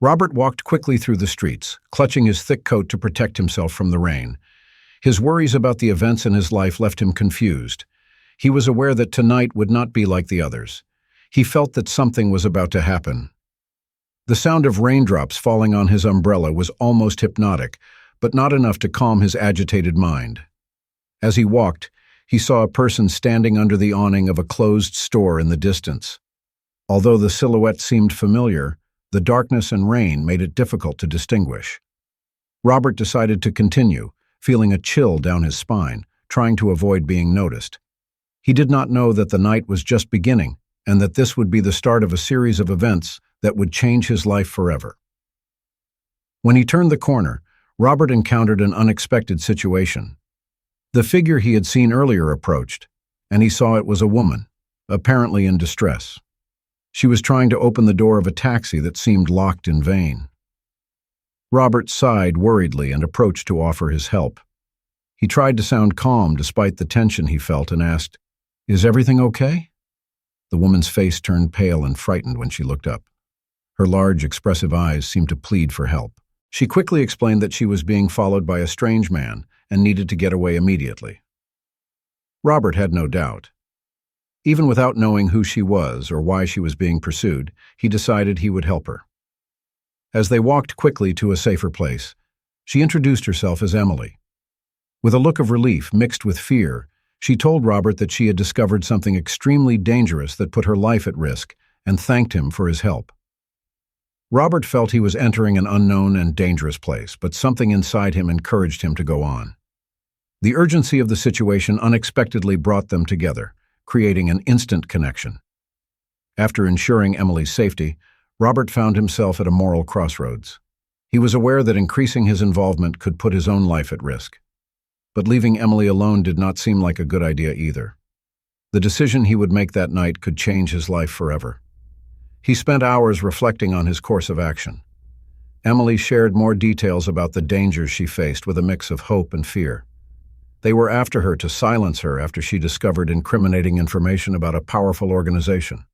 Robert walked quickly through the streets, clutching his thick coat to protect himself from the rain. His worries about the events in his life left him confused. He was aware that tonight would not be like the others. He felt that something was about to happen. The sound of raindrops falling on his umbrella was almost hypnotic, but not enough to calm his agitated mind. As he walked, he saw a person standing under the awning of a closed store in the distance. Although the silhouette seemed familiar, the darkness and rain made it difficult to distinguish. Robert decided to continue, feeling a chill down his spine, trying to avoid being noticed. He did not know that the night was just beginning, and that this would be the start of a series of events that would change his life forever. When he turned the corner, Robert encountered an unexpected situation. The figure he had seen earlier approached, and he saw it was a woman, apparently in distress. She was trying to open the door of a taxi that seemed locked in vain. Robert sighed worriedly and approached to offer his help. He tried to sound calm despite the tension he felt and asked, "Is everything okay?" The woman's face turned pale and frightened when she looked up. Her large, expressive eyes seemed to plead for help. She quickly explained that she was being followed by a strange man and needed to get away immediately. Robert had no doubt. Even without knowing who she was or why she was being pursued, he decided he would help her. As they walked quickly to a safer place, she introduced herself as Emily. With a look of relief mixed with fear, she told Robert that she had discovered something extremely dangerous that put her life at risk and thanked him for his help. Robert felt he was entering an unknown and dangerous place, but something inside him encouraged him to go on. The urgency of the situation unexpectedly brought them together, creating an instant connection. After ensuring Emily's safety, Robert found himself at a moral crossroads. He was aware that increasing his involvement could put his own life at risk. But leaving Emily alone did not seem like a good idea either. The decision he would make that night could change his life forever. He spent hours reflecting on his course of action. Emily shared more details about the dangers she faced with a mix of hope and fear. They were after her to silence her after she discovered incriminating information about a powerful organization.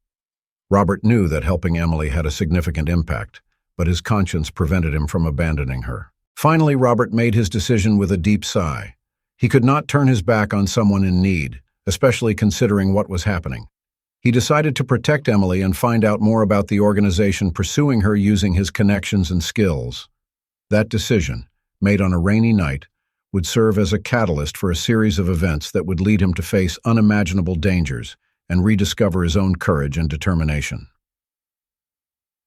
Robert knew that helping Emily had a significant impact, but his conscience prevented him from abandoning her. Finally, Robert made his decision with a deep sigh. He could not turn his back on someone in need, especially considering what was happening. He decided to protect Emily and find out more about the organization pursuing her using his connections and skills. That decision, made on a rainy night, would serve as a catalyst for a series of events that would lead him to face unimaginable dangers and rediscover his own courage and determination.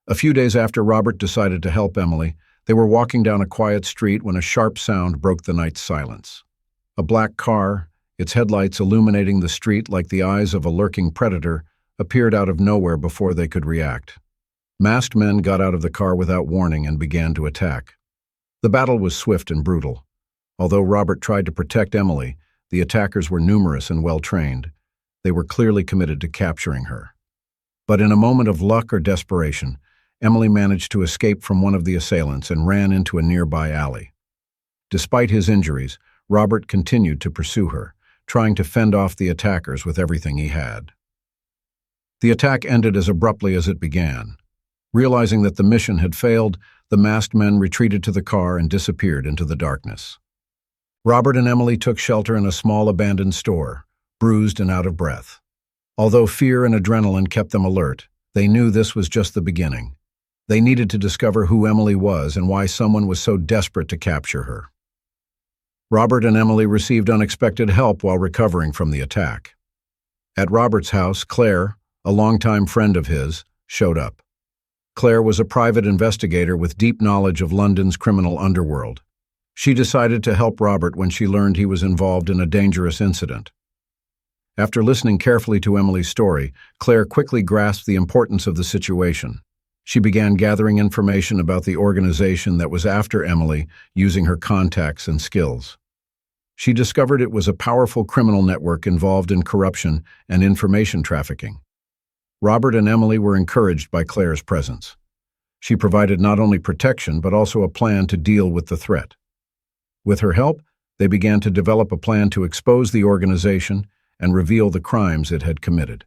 A few days after Robert decided to help Emily, they were walking down a quiet street when a sharp sound broke the night's silence. A black car, its headlights illuminating the street like the eyes of a lurking predator, appeared out of nowhere before they could react. Masked men got out of the car without warning and began to attack. The battle was swift and brutal. Although Robert tried to protect Emily, the attackers were numerous and well-trained. They were clearly committed to capturing her. But in a moment of luck or desperation, Emily managed to escape from one of the assailants and ran into a nearby alley. Despite his injuries, Robert continued to pursue her, trying to fend off the attackers with everything he had. The attack ended as abruptly as it began. Realizing that the mission had failed, the masked men retreated to the car and disappeared into the darkness. Robert and Emily took shelter in a small abandoned store, bruised and out of breath. Although fear and adrenaline kept them alert, they knew this was just the beginning. They needed to discover who Emily was and why someone was so desperate to capture her. Robert and Emily received unexpected help while recovering from the attack. At Robert's house, Claire, a longtime friend of his, showed up. Claire was a private investigator with deep knowledge of London's criminal underworld. She decided to help Robert when she learned he was involved in a dangerous incident. After listening carefully to Emily's story, Claire quickly grasped the importance of the situation. She began gathering information about the organization that was after Emily using her contacts and skills. She discovered it was a powerful criminal network involved in corruption and information trafficking. Robert and Emily were encouraged by Claire's presence. She provided not only protection but also a plan to deal with the threat. With her help, they began to develop a plan to expose the organization and reveal the crimes it had committed.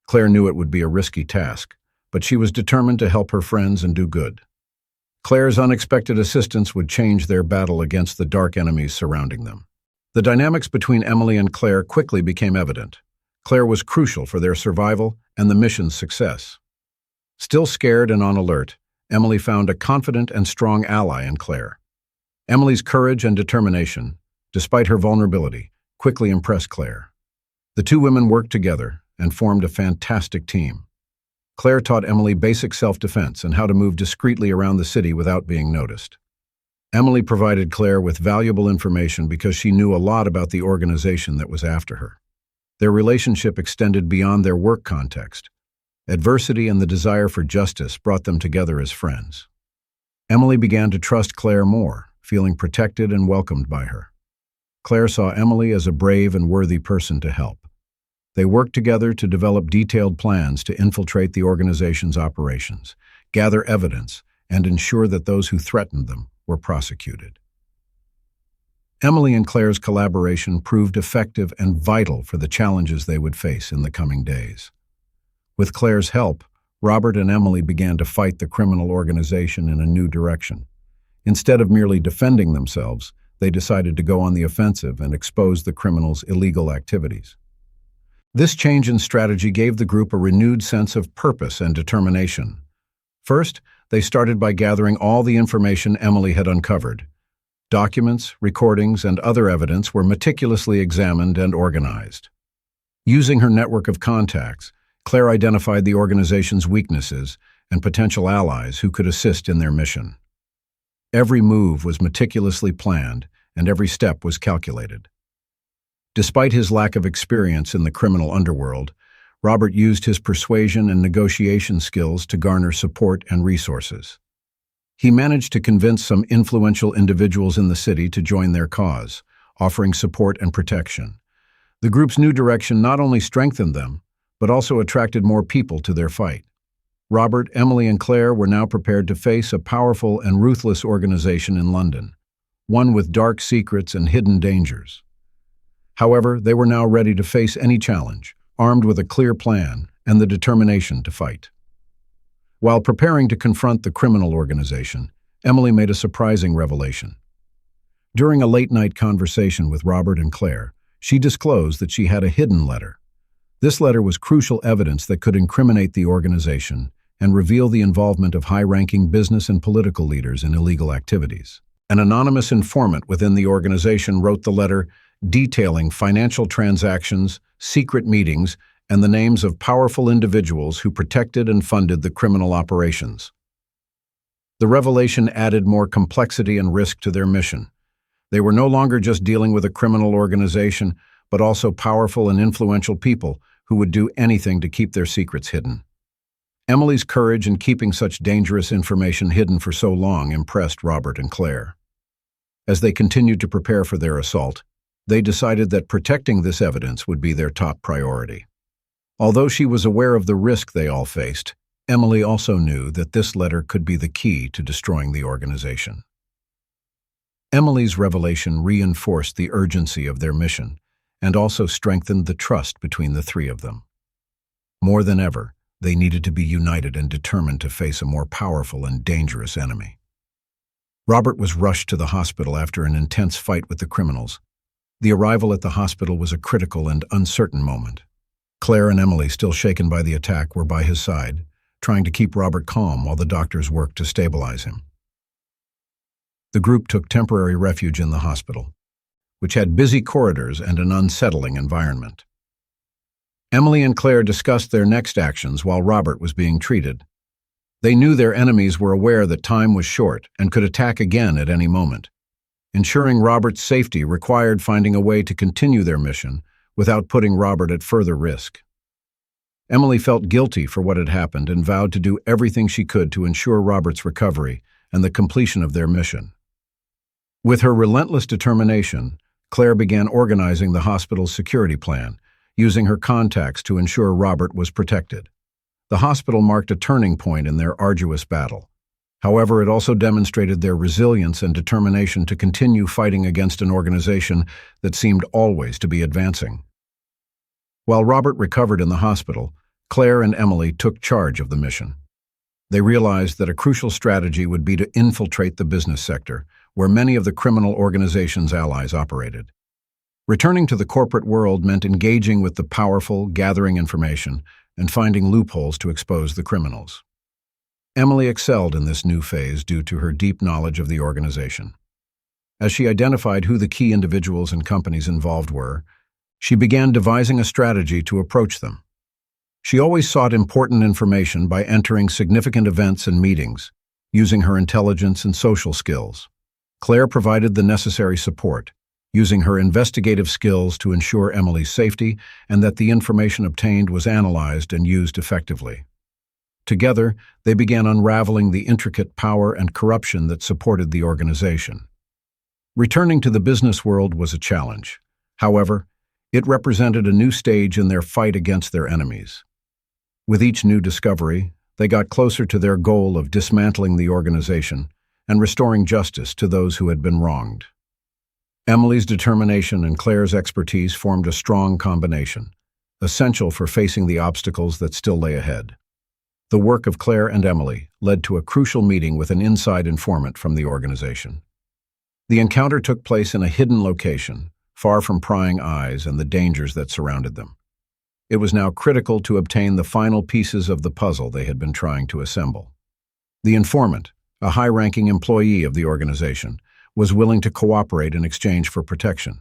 Claire knew it would be a risky task, but she was determined to help her friends and do good. Claire's unexpected assistance would change their battle against the dark enemies surrounding them. The dynamics between Emily and Claire quickly became evident. Claire was crucial for their survival and the mission's success. Still scared and on alert, Emily found a confident and strong ally in Claire. Emily's courage and determination, despite her vulnerability, quickly impressed Claire. The two women worked together and formed a fantastic team. Claire taught Emily basic self-defense and how to move discreetly around the city without being noticed. Emily provided Claire with valuable information because she knew a lot about the organization that was after her. Their relationship extended beyond their work context. Adversity and the desire for justice brought them together as friends. Emily began to trust Claire more, feeling protected and welcomed by her. Claire saw Emily as a brave and worthy person to help. They worked together to develop detailed plans to infiltrate the organization's operations, gather evidence, and ensure that those who threatened them were prosecuted. Emily and Claire's collaboration proved effective and vital for the challenges they would face in the coming days. With Claire's help, Robert and Emily began to fight the criminal organization in a new direction. Instead of merely defending themselves, they decided to go on the offensive and expose the criminals' illegal activities. This change in strategy gave the group a renewed sense of purpose and determination. First, they started by gathering all the information Emily had uncovered. Documents, recordings, and other evidence were meticulously examined and organized. Using her network of contacts, Claire identified the organization's weaknesses and potential allies who could assist in their mission. Every move was meticulously planned, and every step was calculated. Despite his lack of experience in the criminal underworld, Robert used his persuasion and negotiation skills to garner support and resources. He managed to convince some influential individuals in the city to join their cause, offering support and protection. The group's new direction not only strengthened them, but also attracted more people to their fight. Robert, Emily, and Claire were now prepared to face a powerful and ruthless organization in London, one with dark secrets and hidden dangers. However, they were now ready to face any challenge, armed with a clear plan and the determination to fight. While preparing to confront the criminal organization, Emily made a surprising revelation. During a late-night conversation with Robert and Claire, she disclosed that she had a hidden letter. This letter was crucial evidence that could incriminate the organization and reveal the involvement of high-ranking business and political leaders in illegal activities. An anonymous informant within the organization wrote the letter detailing financial transactions, secret meetings, and the names of powerful individuals who protected and funded the criminal operations. The revelation added more complexity and risk to their mission. They were no longer just dealing with a criminal organization, but also powerful and influential people who would do anything to keep their secrets hidden. Emily's courage in keeping such dangerous information hidden for so long impressed Robert and Claire. As they continued to prepare for their assault, they decided that protecting this evidence would be their top priority. Although she was aware of the risk they all faced, Emily also knew that this letter could be the key to destroying the organization. Emily's revelation reinforced the urgency of their mission and also strengthened the trust between the three of them. More than ever, they needed to be united and determined to face a more powerful and dangerous enemy. Robert was rushed to the hospital after an intense fight with the criminals. The arrival at the hospital was a critical and uncertain moment. Claire and Emily, still shaken by the attack, were by his side, trying to keep Robert calm while the doctors worked to stabilize him. The group took temporary refuge in the hospital, which had busy corridors and an unsettling environment. Emily and Claire discussed their next actions while Robert was being treated. They knew their enemies were aware that time was short and could attack again at any moment. Ensuring Robert's safety required finding a way to continue their mission without putting Robert at further risk. Emily felt guilty for what had happened and vowed to do everything she could to ensure Robert's recovery and the completion of their mission. With her relentless determination, Claire began organizing the hospital's security plan, using her contacts to ensure Robert was protected. The hospital marked a turning point in their arduous battle. However, it also demonstrated their resilience and determination to continue fighting against an organization that seemed always to be advancing. While Robert recovered in the hospital, Claire and Emily took charge of the mission. They realized that a crucial strategy would be to infiltrate the business sector, where many of the criminal organization's allies operated. Returning to the corporate world meant engaging with the powerful, gathering information, and finding loopholes to expose the criminals. Emily excelled in this new phase due to her deep knowledge of the organization. As she identified who the key individuals and companies involved were, she began devising a strategy to approach them. She always sought important information by entering significant events and meetings, using her intelligence and social skills. Claire provided the necessary support, using her investigative skills to ensure Emily's safety and that the information obtained was analyzed and used effectively. Together, they began unraveling the intricate power and corruption that supported the organization. Returning to the business world was a challenge. However, it represented a new stage in their fight against their enemies. With each new discovery, they got closer to their goal of dismantling the organization and restoring justice to those who had been wronged. Emily's determination and Claire's expertise formed a strong combination, essential for facing the obstacles that still lay ahead. The work of Claire and Emily led to a crucial meeting with an inside informant from the organization. The encounter took place in a hidden location, far from prying eyes and the dangers that surrounded them. It was now critical to obtain the final pieces of the puzzle they had been trying to assemble. The informant, a high-ranking employee of the organization, was willing to cooperate in exchange for protection.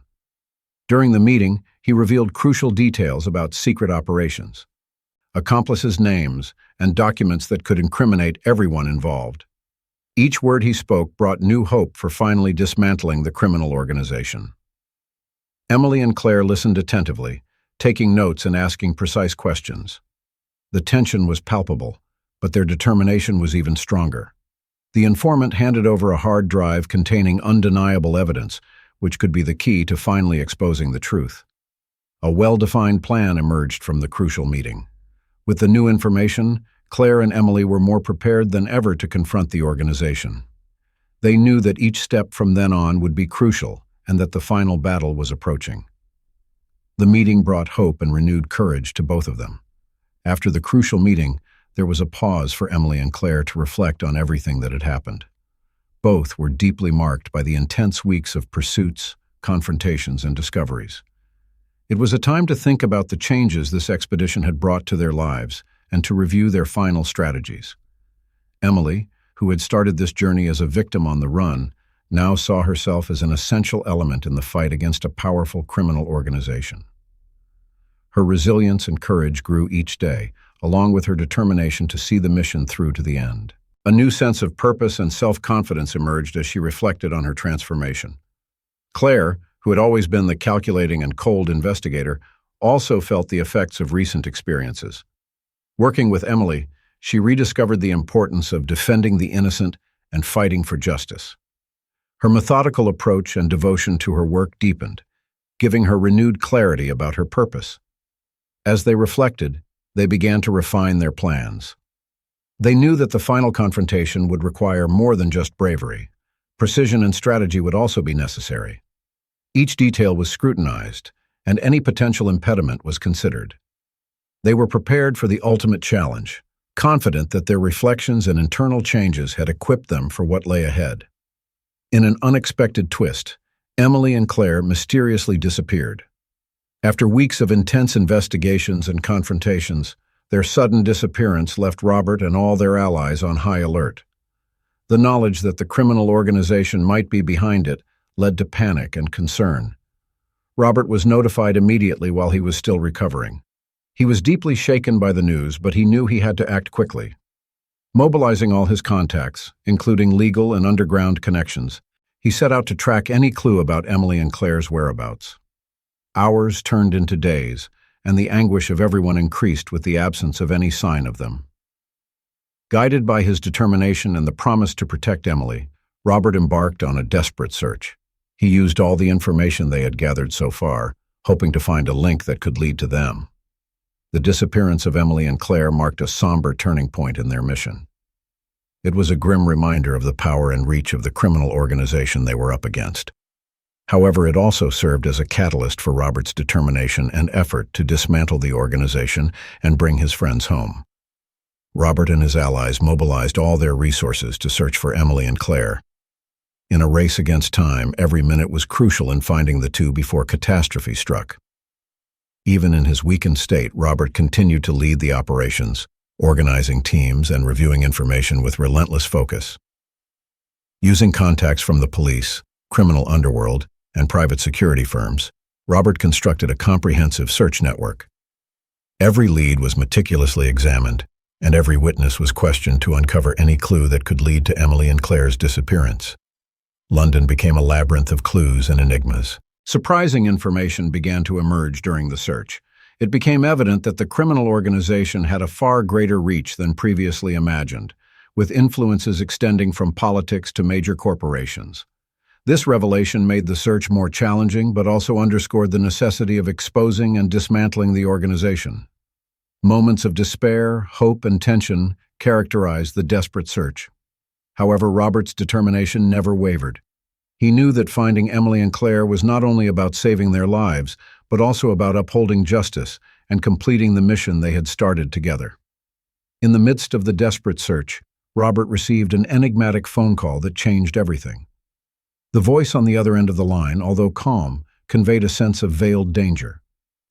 During the meeting, he revealed crucial details about secret operations, accomplices' names, and documents that could incriminate everyone involved. Each word he spoke brought new hope for finally dismantling the criminal organization. Emily and Claire listened attentively, taking notes and asking precise questions. The tension was palpable, but their determination was even stronger. The informant handed over a hard drive containing undeniable evidence, which could be the key to finally exposing the truth. A well-defined plan emerged from the crucial meeting. With the new information, Claire and Emily were more prepared than ever to confront the organization. They knew that each step from then on would be crucial and that the final battle was approaching. The meeting brought hope and renewed courage to both of them. After the crucial meeting, there was a pause for Emily and Claire to reflect on everything that had happened. Both were deeply marked by the intense weeks of pursuits, confrontations, and discoveries. It was a time to think about the changes this expedition had brought to their lives and to review their final strategies. Emily, who had started this journey as a victim on the run, now saw herself as an essential element in the fight against a powerful criminal organization. Her resilience and courage grew each day, along with her determination to see the mission through to the end. A new sense of purpose and self-confidence emerged as she reflected on her transformation. Claire, who had always been the calculating and cold investigator, also felt the effects of recent experiences. Working with Emily, she rediscovered the importance of defending the innocent and fighting for justice. Her methodical approach and devotion to her work deepened, giving her renewed clarity about her purpose. As they reflected, they began to refine their plans. They knew that the final confrontation would require more than just bravery. Precision and strategy would also be necessary. Each detail was scrutinized, and any potential impediment was considered. They were prepared for the ultimate challenge, confident that their reflections and internal changes had equipped them for what lay ahead. In an unexpected twist, Emily and Claire mysteriously disappeared. After weeks of intense investigations and confrontations, their sudden disappearance left Robert and all their allies on high alert. The knowledge that the criminal organization might be behind it led to panic and concern. Robert was notified immediately while he was still recovering. He was deeply shaken by the news, but he knew he had to act quickly. Mobilizing all his contacts, including legal and underground connections, he set out to track any clue about Emily and Claire's whereabouts. Hours turned into days, and the anguish of everyone increased with the absence of any sign of them. Guided by his determination and the promise to protect Emily, Robert embarked on a desperate search. He used all the information they had gathered so far, hoping to find a link that could lead to them. The disappearance of Emily and Claire marked a somber turning point in their mission. It was a grim reminder of the power and reach of the criminal organization they were up against. However, it also served as a catalyst for Robert's determination and effort to dismantle the organization and bring his friends home. Robert and his allies mobilized all their resources to search for Emily and Claire. In a race against time, every minute was crucial in finding the two before catastrophe struck. Even in his weakened state, Robert continued to lead the operations, organizing teams and reviewing information with relentless focus. Using contacts from the police, criminal underworld, and private security firms, Robert constructed a comprehensive search network. Every lead was meticulously examined, and every witness was questioned to uncover any clue that could lead to Emily and Claire's disappearance. London became a labyrinth of clues and enigmas. Surprising information began to emerge during the search. It became evident that the criminal organization had a far greater reach than previously imagined, with influences extending from politics to major corporations. This revelation made the search more challenging, but also underscored the necessity of exposing and dismantling the organization. Moments of despair, hope, and tension characterized the desperate search. However, Robert's determination never wavered. He knew that finding Emily and Claire was not only about saving their lives, but also about upholding justice and completing the mission they had started together. In the midst of the desperate search, Robert received an enigmatic phone call that changed everything. The voice on the other end of the line, although calm, conveyed a sense of veiled danger.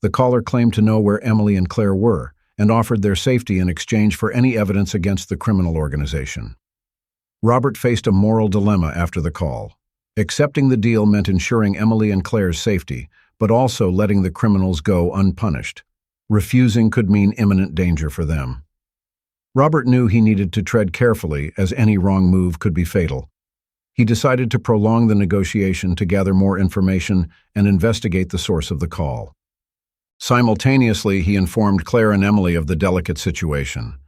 The caller claimed to know where Emily and Claire were and offered their safety in exchange for any evidence against the criminal organization. Robert faced a moral dilemma after the call. Accepting the deal meant ensuring Emily and Claire's safety, but also letting the criminals go unpunished. Refusing could mean imminent danger for them. Robert knew he needed to tread carefully, as any wrong move could be fatal. He decided to prolong the negotiation to gather more information and investigate the source of the call. Simultaneously, he informed Claire and Emily of the delicate situation.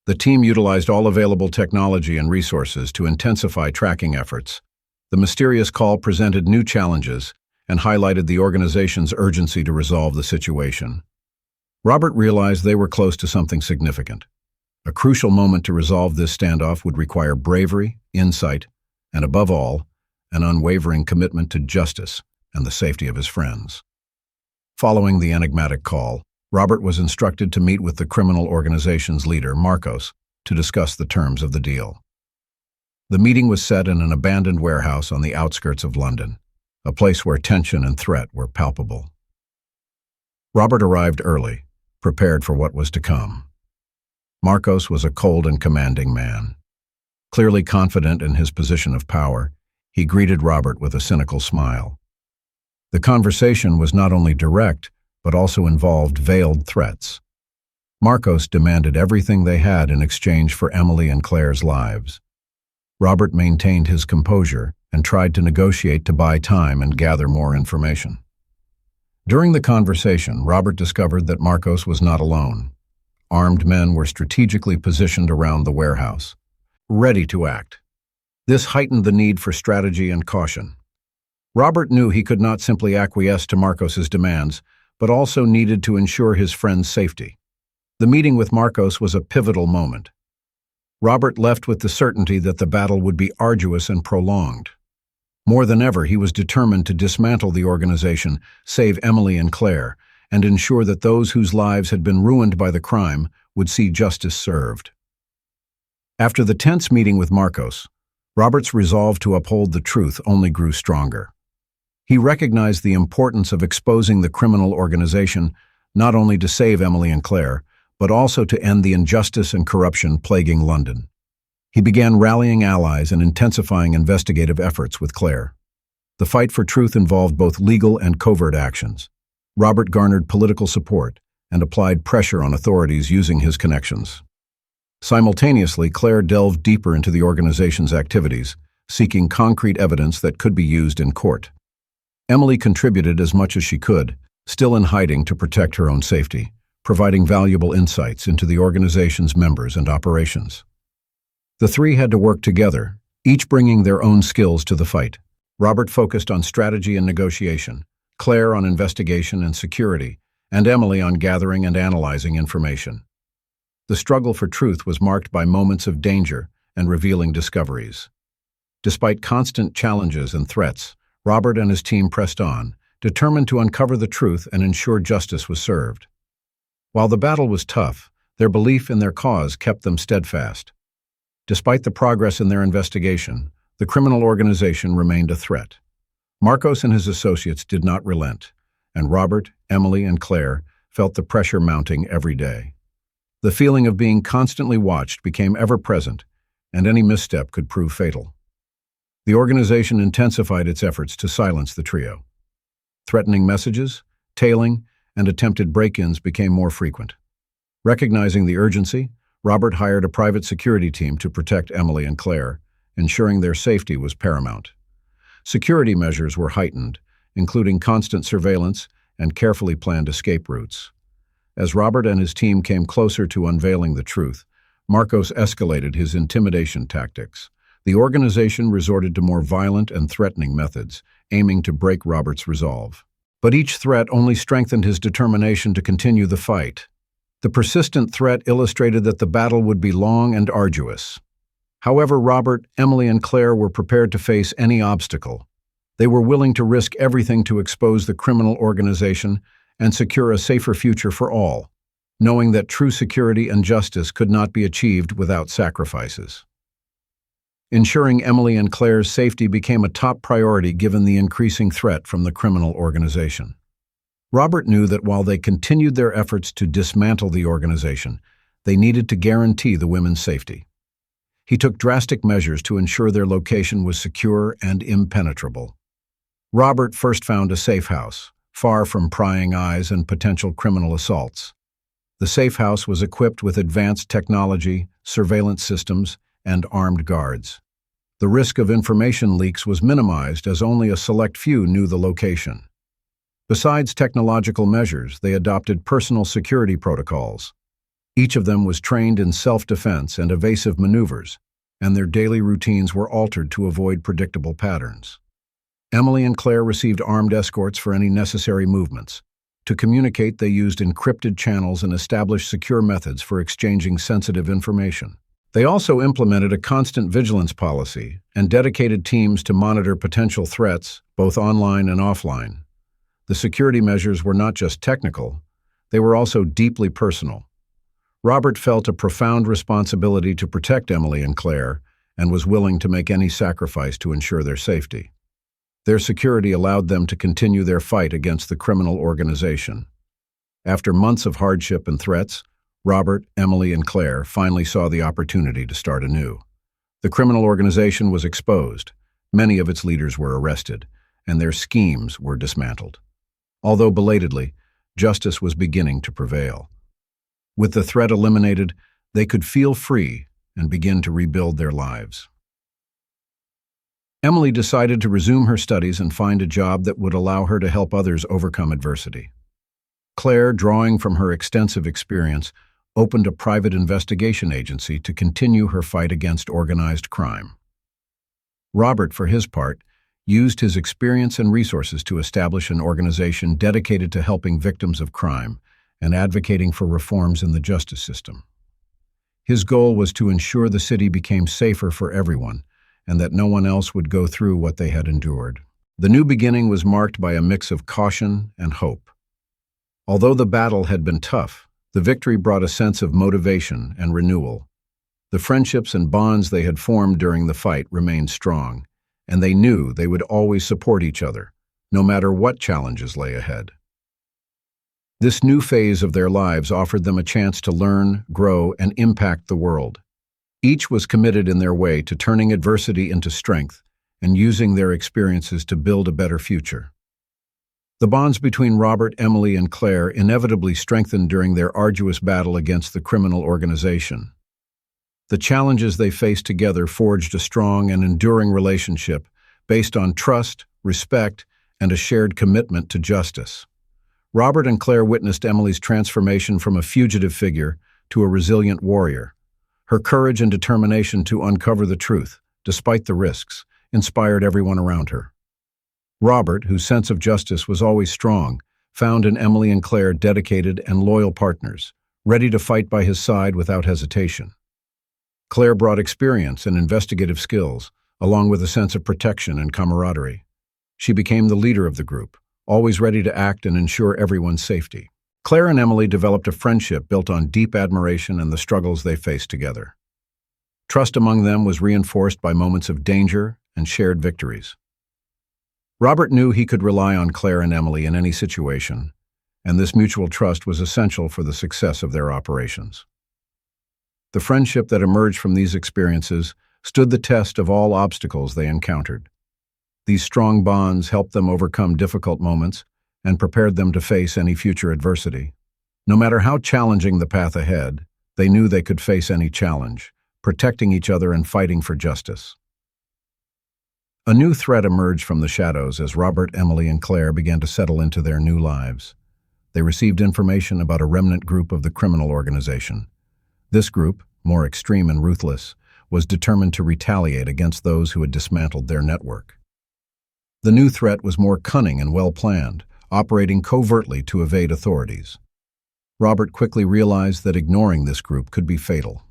The team utilized all available technology and resources to intensify tracking efforts. The mysterious call presented new challenges and highlighted the organization's urgency to resolve the situation. Robert realized they were close to something significant. A crucial moment to resolve this standoff would require bravery, insight, and above all, an unwavering commitment to justice and the safety of his friends. Following the enigmatic call, Robert was instructed to meet with the criminal organization's leader, Marcos, to discuss the terms of the deal. The meeting was set in an abandoned warehouse on the outskirts of London, a place where tension and threat were palpable. Robert arrived early, prepared for what was to come. Marcos was a cold and commanding man. Clearly confident in his position of power, he greeted Robert with a cynical smile. The conversation was not only direct, but also involved veiled threats. Marcos demanded everything they had in exchange for Emily and Claire's lives. Robert maintained his composure and tried to negotiate to buy time and gather more information. During the conversation, Robert discovered that Marcos was not alone. Armed men were strategically positioned around the warehouse, ready to act. This heightened the need for strategy and caution. Robert knew he could not simply acquiesce to Marcos's demands, but also needed to ensure his friend's safety. The meeting with Marcos was a pivotal moment. Robert left with the certainty that the battle would be arduous and prolonged. More than ever, he was determined to dismantle the organization, save Emily and Claire, and ensure that those whose lives had been ruined by the crime would see justice served. After the tense meeting with Marcos, Robert's resolve to uphold the truth only grew stronger. He recognized the importance of exposing the criminal organization not only to save Emily and Claire, but also to end the injustice and corruption plaguing London. He began rallying allies and intensifying investigative efforts with Claire. The fight for truth involved both legal and covert actions. Robert garnered political support and applied pressure on authorities using his connections. Simultaneously, Claire delved deeper into the organization's activities, seeking concrete evidence that could be used in court. Emily contributed as much as she could, still in hiding to protect her own safety, providing valuable insights into the organization's members and operations. The three had to work together, each bringing their own skills to the fight. Robert focused on strategy and negotiation, Claire on investigation and security, and Emily on gathering and analyzing information. The struggle for truth was marked by moments of danger and revealing discoveries. Despite constant challenges and threats, Robert and his team pressed on, determined to uncover the truth and ensure justice was served. While the battle was tough, Their belief in their cause kept them steadfast. Despite the progress in their investigation, the criminal organization remained a threat. Marcos and his associates did not relent, and Robert, Emily, and Claire felt the pressure mounting every day. The feeling of being constantly watched became ever-present, and any misstep could prove fatal. The organization intensified its efforts to silence the trio. Threatening messages, tailing, and attempted break-ins became more frequent. Recognizing the urgency, Robert hired a private security team to protect Emily and Claire, ensuring their safety was paramount. Security measures were heightened, including constant surveillance and carefully planned escape routes. As Robert and his team came closer to unveiling the truth, Marcos escalated his intimidation tactics. The organization resorted to more violent and threatening methods, aiming to break Robert's resolve. But each threat only strengthened his determination to continue the fight. The persistent threat illustrated that the battle would be long and arduous. However, Robert, Emily, and Claire were prepared to face any obstacle. They were willing to risk everything to expose the criminal organization and secure a safer future for all, knowing that true security and justice could not be achieved without sacrifices. Ensuring Emily and Claire's safety became a top priority given the increasing threat from the criminal organization. Robert knew that while they continued their efforts to dismantle the organization, they needed to guarantee the women's safety. He took drastic measures to ensure their location was secure and impenetrable. Robert first found a safe house, far from prying eyes and potential criminal assaults. The safe house was equipped with advanced technology, surveillance systems, and armed guards. The risk of information leaks was minimized as only a select few knew the location. Besides technological measures, they adopted personal security protocols. Each of them was trained in self-defense and evasive maneuvers, and their daily routines were altered to avoid predictable patterns. Emily and Claire received armed escorts for any necessary movements. To communicate, they used encrypted channels and established secure methods for exchanging sensitive information. They also implemented a constant vigilance policy and dedicated teams to monitor potential threats, both online and offline. The security measures were not just technical, they were also deeply personal. Robert felt a profound responsibility to protect Emily and Claire and was willing to make any sacrifice to ensure their safety. Their security allowed them to continue their fight against the criminal organization. After months of hardship and threats, Robert, Emily, and Claire finally saw the opportunity to start anew. The criminal organization was exposed, many of its leaders were arrested, and their schemes were dismantled. Although belatedly, justice was beginning to prevail. With the threat eliminated, they could feel free and begin to rebuild their lives. Emily decided to resume her studies and find a job that would allow her to help others overcome adversity. Claire, drawing from her extensive experience, opened a private investigation agency to continue her fight against organized crime. Robert, for his part, used his experience and resources to establish an organization dedicated to helping victims of crime and advocating for reforms in the justice system. His goal was to ensure the city became safer for everyone and that no one else would go through what they had endured. The new beginning was marked by a mix of caution and hope. Although the battle had been tough, the victory brought a sense of motivation and renewal. The friendships and bonds they had formed during the fight remained strong, and they knew they would always support each other, no matter what challenges lay ahead. This new phase of their lives offered them a chance to learn, grow, and impact the world. Each was committed in their way to turning adversity into strength and using their experiences to build a better future. The bonds between Robert, Emily, and Claire inevitably strengthened during their arduous battle against the criminal organization. The challenges they faced together forged a strong and enduring relationship based on trust, respect, and a shared commitment to justice. Robert and Claire witnessed Emily's transformation from a fugitive figure to a resilient warrior. Her courage and determination to uncover the truth, despite the risks, inspired everyone around her. Robert, whose sense of justice was always strong, found in Emily and Claire dedicated and loyal partners, ready to fight by his side without hesitation. Claire brought experience and investigative skills, along with a sense of protection and camaraderie. She became the leader of the group, always ready to act and ensure everyone's safety. Claire and Emily developed a friendship built on deep admiration and the struggles they faced together. Trust among them was reinforced by moments of danger and shared victories. Robert knew he could rely on Claire and Emily in any situation, and this mutual trust was essential for the success of their operations. The friendship that emerged from these experiences stood the test of all obstacles they encountered. These strong bonds helped them overcome difficult moments and prepared them to face any future adversity. No matter how challenging the path ahead, they knew they could face any challenge, protecting each other and fighting for justice. A new threat emerged from the shadows as Robert, Emily, and Claire began to settle into their new lives. They received information about a remnant group of the criminal organization. This group, more extreme and ruthless, was determined to retaliate against those who had dismantled their network. The new threat was more cunning and well-planned, operating covertly to evade authorities. Robert quickly realized that ignoring this group could be fatal.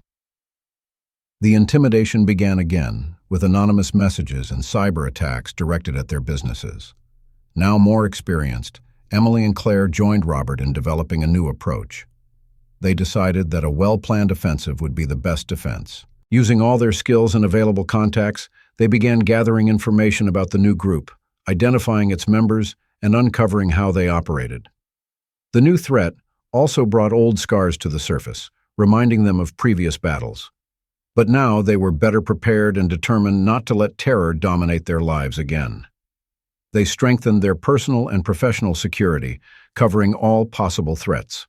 The intimidation began again, with anonymous messages and cyber attacks directed at their businesses. Now more experienced, Emily and Claire joined Robert in developing a new approach. They decided that a well-planned offensive would be the best defense. Using all their skills and available contacts, they began gathering information about the new group, identifying its members, and uncovering how they operated. The new threat also brought old scars to the surface, reminding them of previous battles. But now they were better prepared and determined not to let terror dominate their lives again. They strengthened their personal and professional security, covering all possible threats.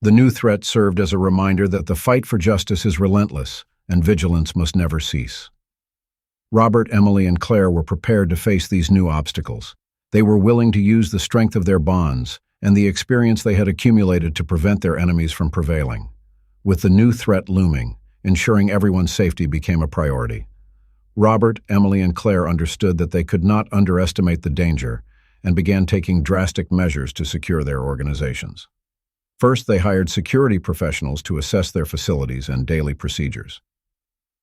The new threat served as a reminder that the fight for justice is relentless, and vigilance must never cease. Robert, Emily, and Claire were prepared to face these new obstacles. They were willing to use the strength of their bonds and the experience they had accumulated to prevent their enemies from prevailing. With the new threat looming, ensuring everyone's safety became a priority. Robert, Emily, and Claire understood that they could not underestimate the danger and began taking drastic measures to secure their organizations. First, they hired security professionals to assess their facilities and daily procedures.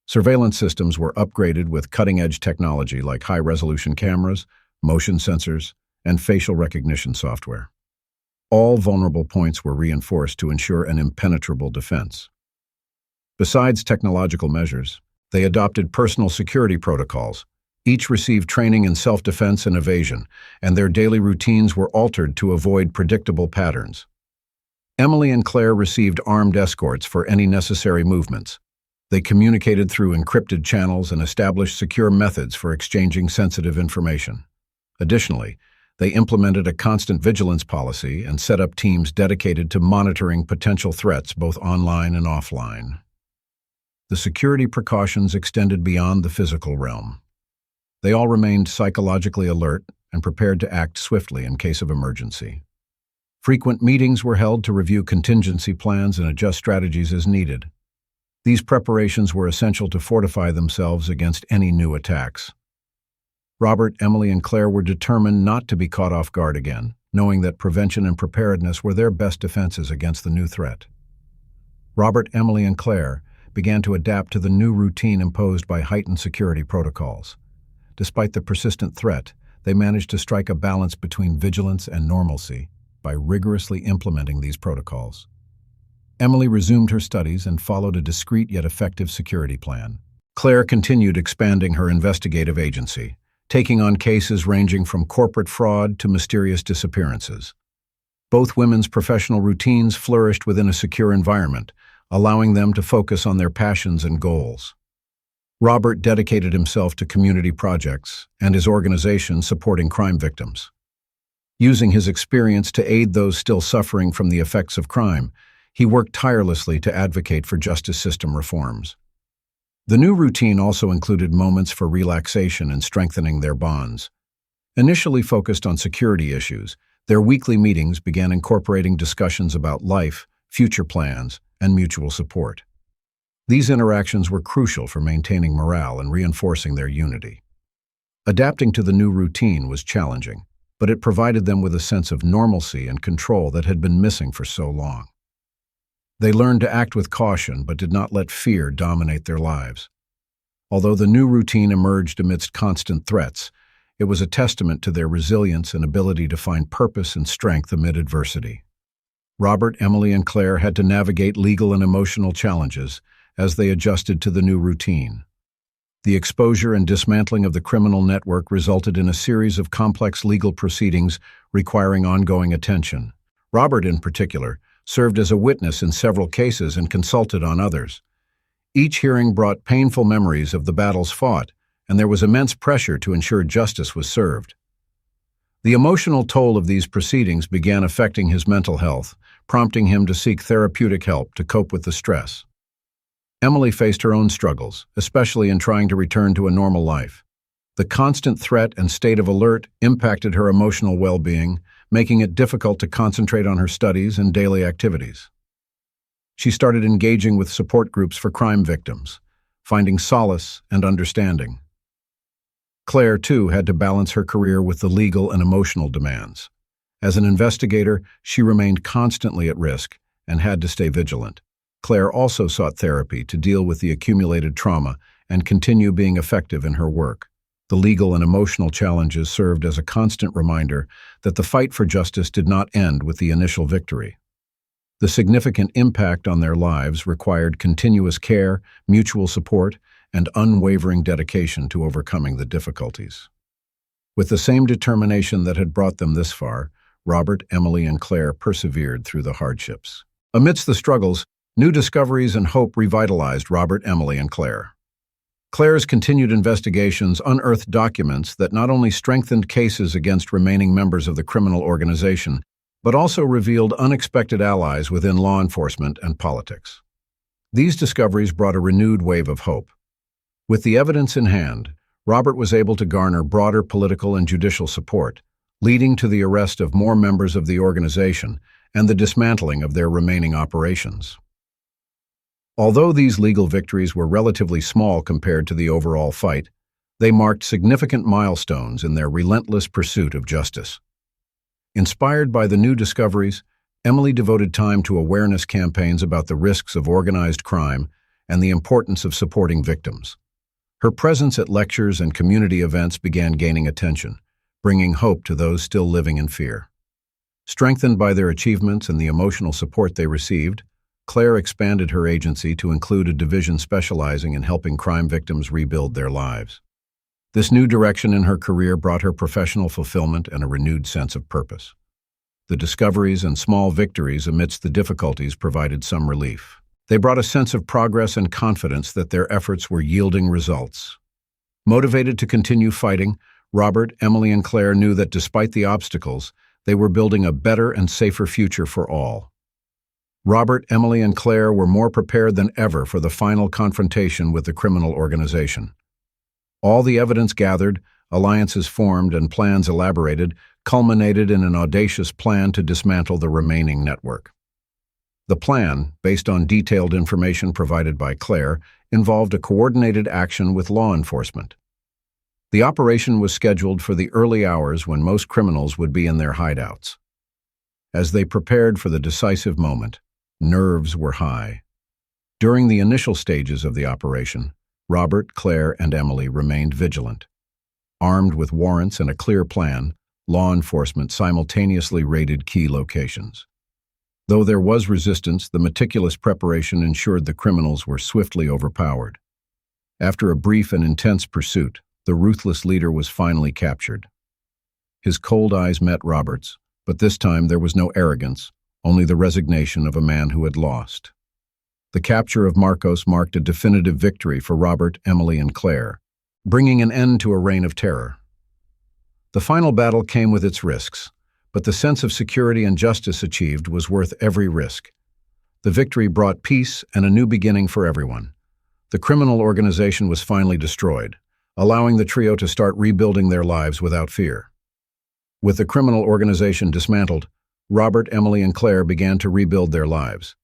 Surveillance systems were upgraded with cutting-edge technology like high-resolution cameras, motion sensors, and facial recognition software. All vulnerable points were reinforced to ensure an impenetrable defense. Besides technological measures, they adopted personal security protocols. Each received training in self-defense and evasion, and their daily routines were altered to avoid predictable patterns. Emily and Claire received armed escorts for any necessary movements. They communicated through encrypted channels and established secure methods for exchanging sensitive information. Additionally, they implemented a constant vigilance policy and set up teams dedicated to monitoring potential threats both online and offline. The security precautions extended beyond the physical realm. They all remained psychologically alert and prepared to act swiftly in case of emergency. Frequent meetings were held to review contingency plans and adjust strategies as needed. These preparations were essential to fortify themselves against any new attacks. Robert, Emily, and Claire were determined not to be caught off guard again, knowing that prevention and preparedness were their best defenses against the new threat. Robert, Emily, and Claire began to adapt to the new routine imposed by heightened security protocols. Despite the persistent threat, they managed to strike a balance between vigilance and normalcy by rigorously implementing these protocols. Emily resumed her studies and followed a discreet yet effective security plan. Claire continued expanding her investigative agency, taking on cases ranging from corporate fraud to mysterious disappearances. Both women's professional routines flourished within a secure environment, allowing them to focus on their passions and goals. Robert dedicated himself to community projects and his organization supporting crime victims. Using his experience to aid those still suffering from the effects of crime, he worked tirelessly to advocate for justice system reforms. The new routine also included moments for relaxation and strengthening their bonds. Initially focused on security issues, their weekly meetings began incorporating discussions about life, future plans, and mutual support. These interactions were crucial for maintaining morale and reinforcing their unity. Adapting to the new routine was challenging, but it provided them with a sense of normalcy and control that had been missing for so long. They learned to act with caution but did not let fear dominate their lives. Although the new routine emerged amidst constant threats, it was a testament to their resilience and ability to find purpose and strength amid adversity. Robert, Emily, and Claire had to navigate legal and emotional challenges as they adjusted to the new routine. The exposure and dismantling of the criminal network resulted in a series of complex legal proceedings requiring ongoing attention. Robert, in particular, served as a witness in several cases and consulted on others. Each hearing brought painful memories of the battles fought, and there was immense pressure to ensure justice was served. The emotional toll of these proceedings began affecting his mental health, prompting him to seek therapeutic help to cope with the stress. Emily faced her own struggles, especially in trying to return to a normal life. The constant threat and state of alert impacted her emotional well-being, making it difficult to concentrate on her studies and daily activities. She started engaging with support groups for crime victims, finding solace and understanding. Claire, too, had to balance her career with the legal and emotional demands. As an investigator, she remained constantly at risk and had to stay vigilant. Claire also sought therapy to deal with the accumulated trauma and continue being effective in her work. The legal and emotional challenges served as a constant reminder that the fight for justice did not end with the initial victory. The significant impact on their lives required continuous care, mutual support, and unwavering dedication to overcoming the difficulties. With the same determination that had brought them this far, Robert, Emily, and Claire persevered through the hardships. Amidst the struggles, new discoveries and hope revitalized Robert, Emily, and Claire. Claire's continued investigations unearthed documents that not only strengthened cases against remaining members of the criminal organization, but also revealed unexpected allies within law enforcement and politics. These discoveries brought a renewed wave of hope. With the evidence in hand, Robert was able to garner broader political and judicial support, leading to the arrest of more members of the organization and the dismantling of their remaining operations. Although these legal victories were relatively small compared to the overall fight, they marked significant milestones in their relentless pursuit of justice. Inspired by the new discoveries, Emily devoted time to awareness campaigns about the risks of organized crime and the importance of supporting victims. Her presence at lectures and community events began gaining attention, bringing hope to those still living in fear. Strengthened by their achievements and the emotional support they received, Claire expanded her agency to include a division specializing in helping crime victims rebuild their lives. This new direction in her career brought her professional fulfillment and a renewed sense of purpose. The discoveries and small victories amidst the difficulties provided some relief. They brought a sense of progress and confidence that their efforts were yielding results. Motivated to continue fighting, Robert, Emily, and Claire knew that despite the obstacles, they were building a better and safer future for all. Robert, Emily, and Claire were more prepared than ever for the final confrontation with the criminal organization. All the evidence gathered, alliances formed, and plans elaborated culminated in an audacious plan to dismantle the remaining network. The plan, based on detailed information provided by Claire, involved a coordinated action with law enforcement. The operation was scheduled for the early hours when most criminals would be in their hideouts. As they prepared for the decisive moment, nerves were high. During the initial stages of the operation, Robert, Claire, and Emily remained vigilant. Armed with warrants and a clear plan, law enforcement simultaneously raided key locations. Though there was resistance, the meticulous preparation ensured the criminals were swiftly overpowered. After a brief and intense pursuit, the ruthless leader was finally captured. His cold eyes met Robert's, but this time there was no arrogance, only the resignation of a man who had lost. The capture of Marcos marked a definitive victory for Robert, Emily, and Claire, bringing an end to a reign of terror. The final battle came with its risks, but the sense of security and justice achieved was worth every risk. The victory brought peace and a new beginning for everyone. The criminal organization was finally destroyed, allowing the trio to start rebuilding their lives without fear. With the criminal organization dismantled, Robert, Emily, and Claire began to rebuild their lives.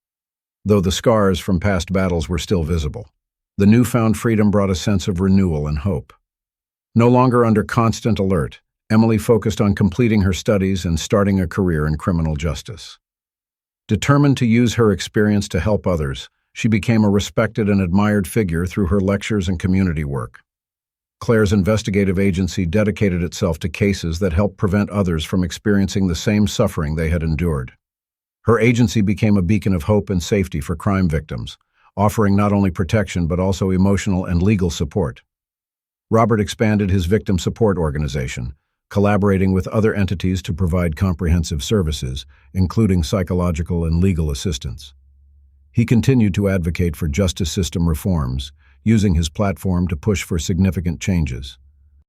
Though the scars from past battles were still visible, the newfound freedom brought a sense of renewal and hope. No longer under constant alert, Emily focused on completing her studies and starting a career in criminal justice. Determined to use her experience to help others, she became a respected and admired figure through her lectures and community work. Claire's investigative agency dedicated itself to cases that helped prevent others from experiencing the same suffering they had endured. Her agency became a beacon of hope and safety for crime victims, offering not only protection but also emotional and legal support. Robert expanded his victim support organization, collaborating with other entities to provide comprehensive services, including psychological and legal assistance. He continued to advocate for justice system reforms, using his platform to push for significant changes.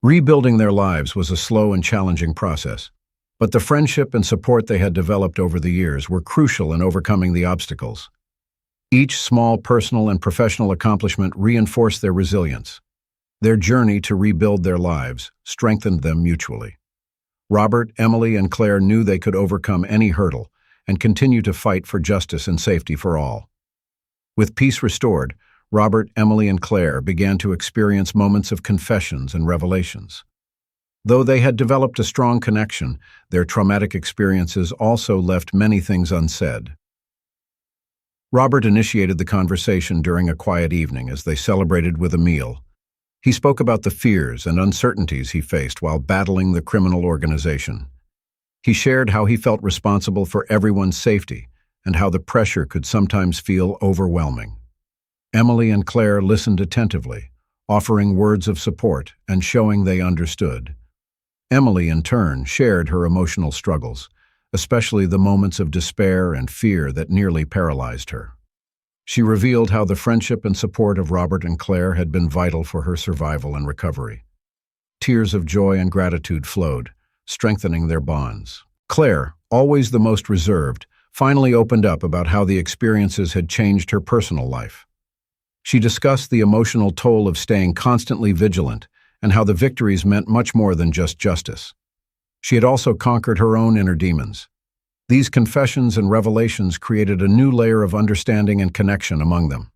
Rebuilding their lives was a slow and challenging process, but the friendship and support they had developed over the years were crucial in overcoming the obstacles. Each small personal and professional accomplishment reinforced their resilience. Their journey to rebuild their lives strengthened them mutually. Robert, Emily, and Claire knew they could overcome any hurdle and continue to fight for justice and safety for all. With peace restored, Robert, Emily, and Claire began to experience moments of confessions and revelations. Though they had developed a strong connection, their traumatic experiences also left many things unsaid. Robert initiated the conversation during a quiet evening as they celebrated with a meal. He spoke about the fears and uncertainties he faced while battling the criminal organization. He shared how he felt responsible for everyone's safety and how the pressure could sometimes feel overwhelming. Emily and Claire listened attentively, offering words of support and showing they understood. Emily, in turn, shared her emotional struggles, especially the moments of despair and fear that nearly paralyzed her. She revealed how the friendship and support of Robert and Claire had been vital for her survival and recovery. Tears of joy and gratitude flowed, strengthening their bonds. Claire, always the most reserved, finally opened up about how the experiences had changed her personal life. She discussed the emotional toll of staying constantly vigilant and how the victories meant much more than just justice. She had also conquered her own inner demons. These confessions and revelations created a new layer of understanding and connection among them.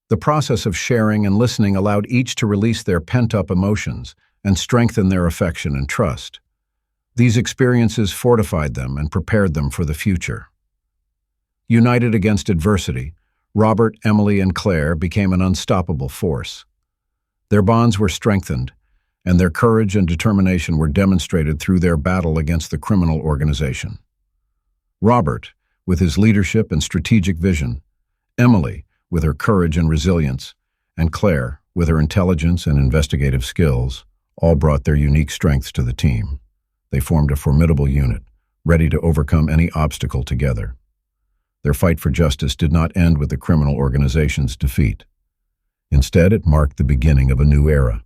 The process of sharing and listening allowed each to release their pent-up emotions and strengthen their affection and trust. These experiences fortified them and prepared them for the future. United against adversity, Robert, Emily, and Claire became an unstoppable force. Their bonds were strengthened, and their courage and determination were demonstrated through their battle against the criminal organization. Robert, with his leadership and strategic vision, Emily, with her courage and resilience, and Claire, with her intelligence and investigative skills, all brought their unique strengths to the team. They formed a formidable unit, ready to overcome any obstacle together. Their fight for justice did not end with the criminal organization's defeat. Instead, it marked the beginning of a new era.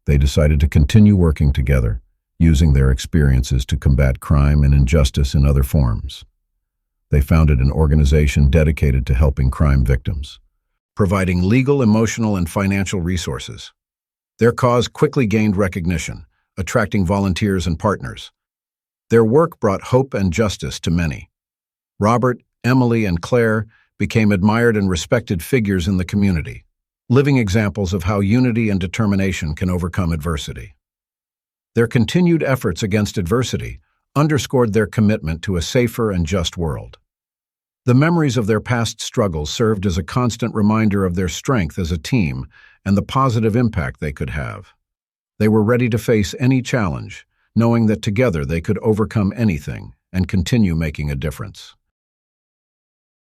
They decided to continue working together, using their experiences to combat crime and injustice in other forms. They founded an organization dedicated to helping crime victims, providing legal, emotional, and financial resources. Their cause quickly gained recognition, attracting volunteers and partners. Their work brought hope and justice to many. Robert, Emily, and Claire became admired and respected figures in the community, living examples of how unity and determination can overcome adversity. Their continued efforts against adversity underscored their commitment to a safer and just world. The memories of their past struggles served as a constant reminder of their strength as a team and the positive impact they could have. They were ready to face any challenge, knowing that together they could overcome anything and continue making a difference.